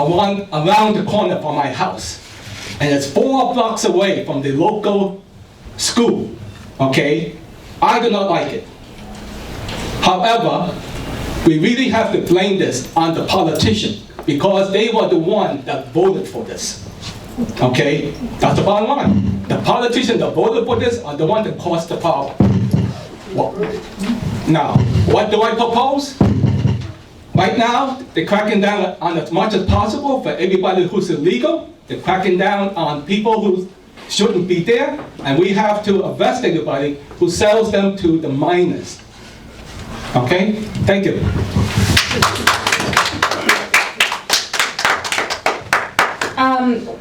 around the corner from my house, and it's 4 blocks away from the local school, okay? I do not like it. However, we really have to blame this on the politician because they were the one that voted for this, okay? That's the bottom line. The politicians that voted for this are the ones that caused the problem. Well, now, what do I propose? Right now, they're cracking down on as much as possible for everybody who's illegal. They're cracking down on people who shouldn't be there, and we have to arrest anybody who sells them to the minors. Okay? Thank you.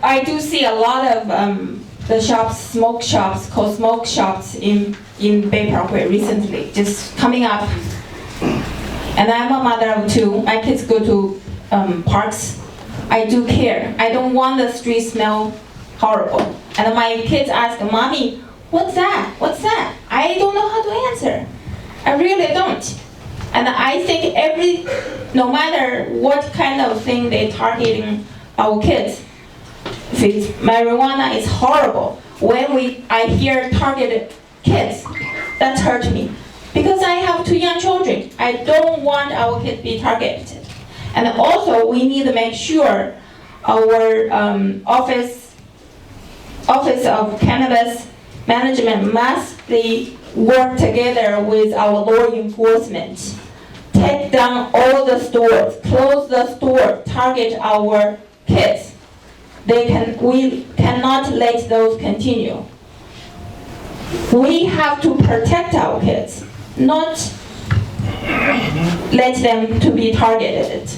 I do see a lot of the shops, smoke shops, called smoke shops in Bay Parkway recently, just coming up. And I'm a mother of 2. My kids go to parks. I do care. I don't want the street smell horrible. And my kids ask, Mommy, what's that? What's that? I don't know how to answer. I really don't. And I think no matter what kind of thing they're targeting our kids, if it's marijuana, is horrible. When I hear targeted kids, that hurts me. Because I have 2 young children. I don't want our kids to be targeted. And also, we need to make sure our Office of Cannabis Management must work together with our law enforcement. Take down all the stores, close the store, target our kids. We cannot let those continue. We have to protect our kids, not let them to be targeted.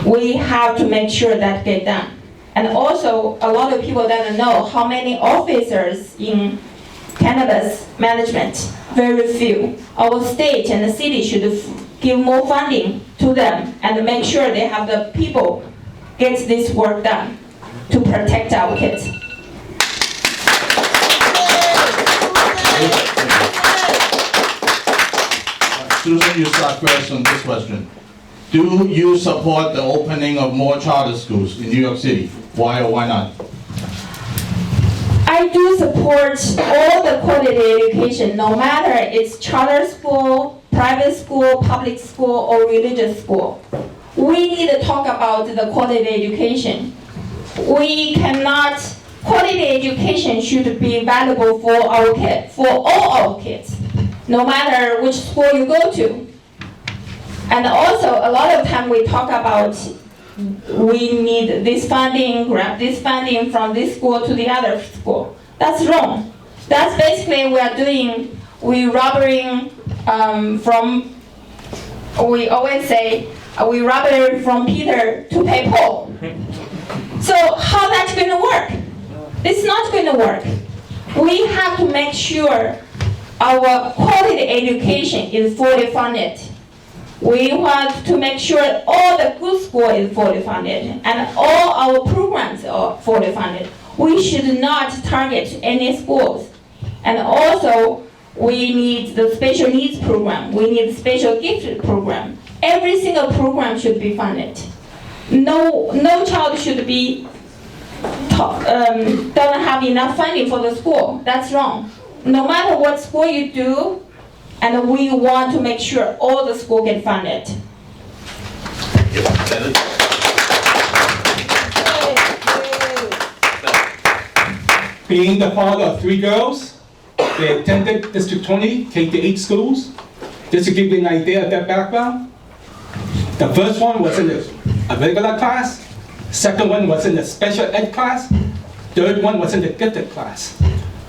We have to make sure that get done. And also, a lot of people don't know how many officers in cannabis management, very few. Our state and the city should give more funding to them and make sure they have the people get this work done to protect our kids. Susan, you start first on this question. Do you support the opening of more charter schools in New York City? Why or why not? I do support all the quality education, no matter it's charter school, private school, public school, or religious school. We need to talk about the quality education. Quality education should be valuable for our kids, for all our kids, no matter which school you go to. And also, a lot of time we talk about we need this funding, grab this funding from this school to the other school. That's wrong. That's basically we robbing we always say, we robbing from Peter to pay Paul. So how that's going to work? It's not going to work. We have to make sure our quality education is fully funded. We want to make sure all the good school is fully funded and all our programs are fully funded. We should not target any schools. And also, we need the special needs program. We need special gifted program. Every single program should be funded. No child should be don't have enough funding for the school. That's wrong. No matter what school you do, and we want to make sure all the schools get funded. Being the father of 3 girls, they attended District 20 K-8 schools. Just to give you an idea of their background, the first one was in a regular class, second one was in the special ed class, third one was in the gifted class.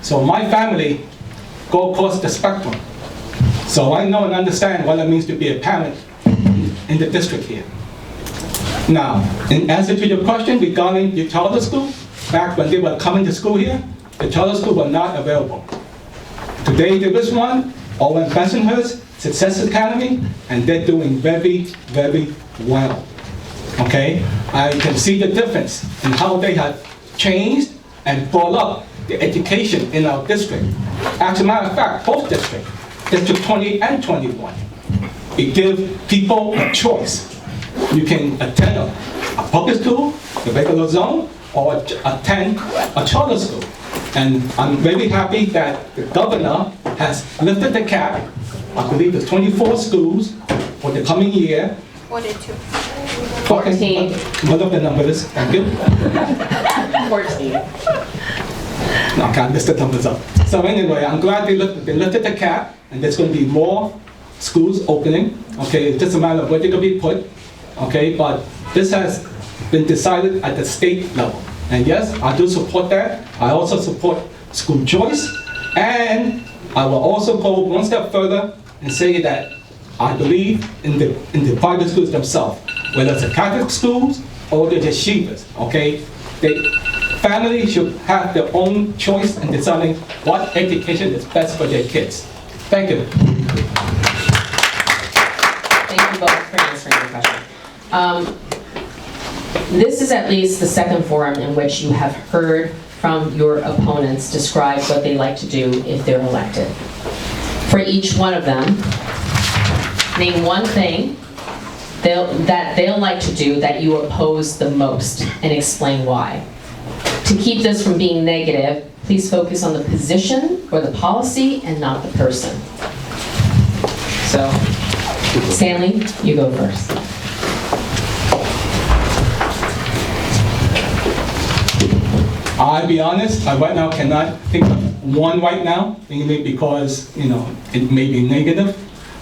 So my family go across the spectrum. So I know and understand what it means to be a parent in the district here. Now, in answer to your question regarding the charter school, back when they were coming to school here, the charter school were not available. Today there is one, Owen Bensonhurst, Success Academy, and they're doing very, very well. Okay? I can see the difference in how they have changed and brought up the education in our district. As a matter of fact, both districts, District 20 and 21, it gives people a choice. You can attend a public school, the regular zone, or attend a charter school. And I'm very happy that the governor has lifted the cap. I believe it's 24 schools for the coming year. 42. 14. What of the numbers? Thank you. 14. No, I can't list the numbers up. So anyway, I'm glad they lifted the cap, and there's going to be more schools opening. Okay, it's just a matter of where they're going to be put. Okay, but this has been decided at the state level. And yes, I do support that. I also support school choice, and I will also go one step further and say that I believe in the private schools themselves, whether it's the Catholic schools or the yeshivas. Okay, families should have their own choice in deciding what education is best for their kids. Thank you. Thank you both for answering the question. This is at least the second forum in which you have heard from your opponents describe what they like to do if they're elected. For each one of them, name one thing that they'll like to do that you oppose the most and explain why. To keep this from being negative, please focus on the position or the policy and not the person. So, Stanley, you go first. I'll be honest, I right now cannot think of one right now, mainly because, it may be negative.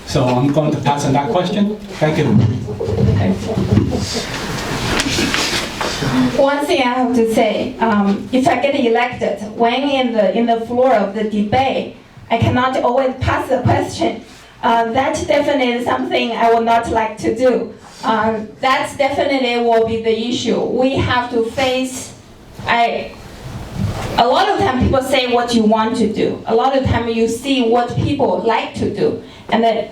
So I'm going to pass on that question. Thank you. One thing I have to say, if I get elected, when in the floor of the debate, I cannot always pass the question. That definitely is something I would not like to do. That definitely will be the issue. We have to face. A lot of time people say what you want to do. A lot of time you see what people like to do. And then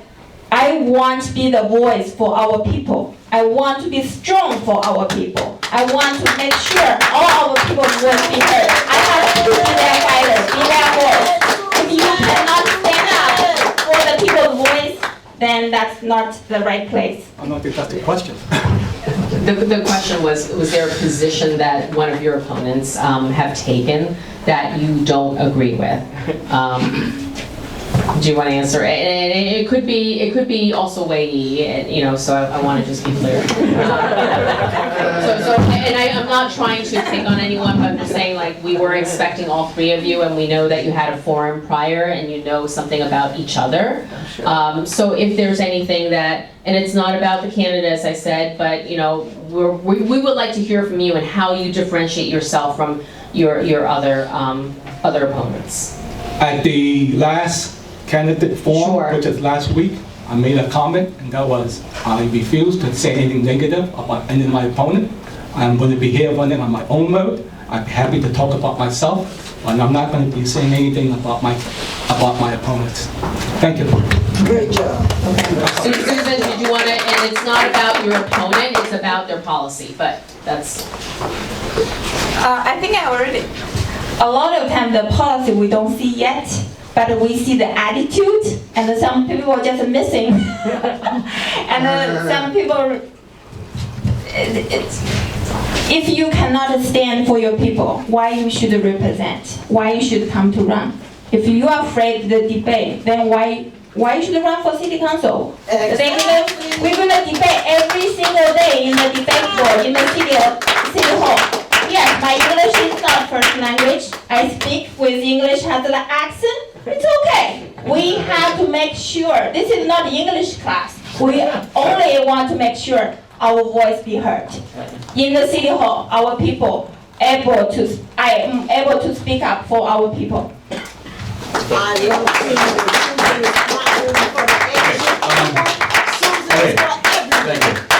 I want to be the voice for our people. I want to be strong for our people. I want to make sure all our people's voice be heard. I have to be their fighter, be their voice. If you cannot stand up for the people's voice, then that's not the right place. I don't think that's the question. The question was there a position that one of your opponents have taken that you don't agree with? Do you want to answer? And it could be also Wei, so I want to just be clear. I'm not trying to pick on anyone, but I'm just saying, like, we were expecting all three of you, and we know that you had a forum prior, and you know something about each other. So if there's anything that, and it's not about the candidate, as I said, but we would like to hear from you and how you differentiate yourself from your other opponents. At the last candidate forum, Sure. which is last week, I made a comment, and that was, I refuse to say anything negative about any of my opponent. I'm going to be here running on my own road. I'm happy to talk about myself, but I'm not going to be saying anything about my opponents. Thank you. Great job. Susan, did you want to, and it's not about your opponent, it's about their policy, but that's... I think I already. A lot of time the policy we don't see yet, but we see the attitude, and some people are just missing. And some people, if you cannot stand for your people, why you should represent? Why you should come to run? If you are afraid of the debate, then why you should run for city council? Exactly. We're gonna debate every single day in the debate board in the city hall. Yes, my English is not first language. I speak with English has an accent. It's okay. We have to make sure, this is not English class. We only want to make sure our voice be heard. In the city hall, our people I am able to speak up for our people. I love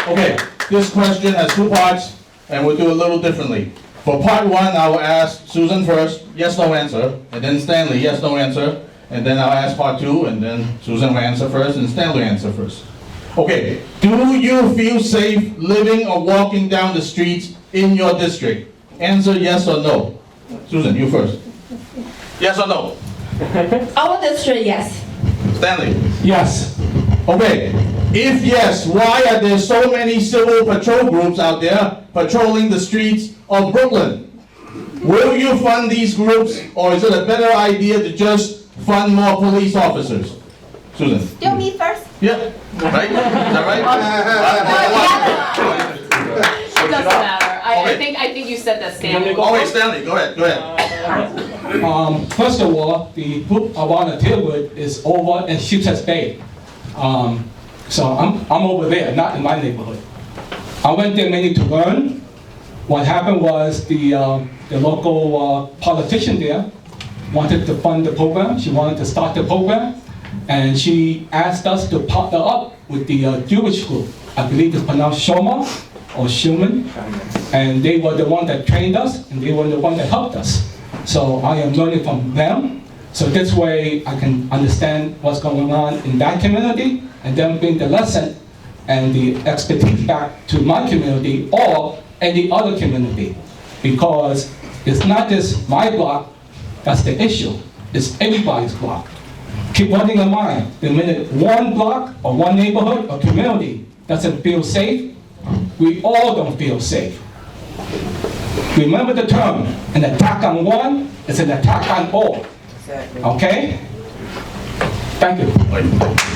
Okay, this question has two parts, and we'll do a little differently. For part one, I will ask Susan first, yes, no answer, and then Stanley, yes, no answer, and then I'll ask part two, and then Susan will answer first, and Stanley will answer first. Okay, do you feel safe living or walking down the streets in your district? Answer yes or no. Susan, you first. Yes or no? Our district, yes. Stanley? Yes. Okay, If yes, why are there so many civil patrol groups out there patrolling the streets of Brooklyn? Will you fund these groups, or is it a better idea to just fund more police officers? Susan? Still me first? Yeah, right? Is that right? It doesn't matter. I think you said that, Stanley. Oh, wait, Stanley, go ahead. First of all, the group I want to deal with is over in Sheepshead Bay. So I'm over there, not in my neighborhood. I went there mainly to learn. What happened was the local politician there wanted to fund the program. She wanted to start the program, and she asked us to partner up with the Jewish group. I believe it's pronounced Shoma or Shuman, and they were the one that trained us, and they were the one that helped us. So I am learning from them. So this way I can understand what's going on in that community, and then bring the lesson and the expertise back to my community or any other community. Because it's not just my block that's the issue, it's everybody's block. Keep running in mind, the minute one block or one neighborhood or community doesn't feel safe, we all don't feel safe. Remember the term, an attack on one is an attack on all. Okay? Thank you.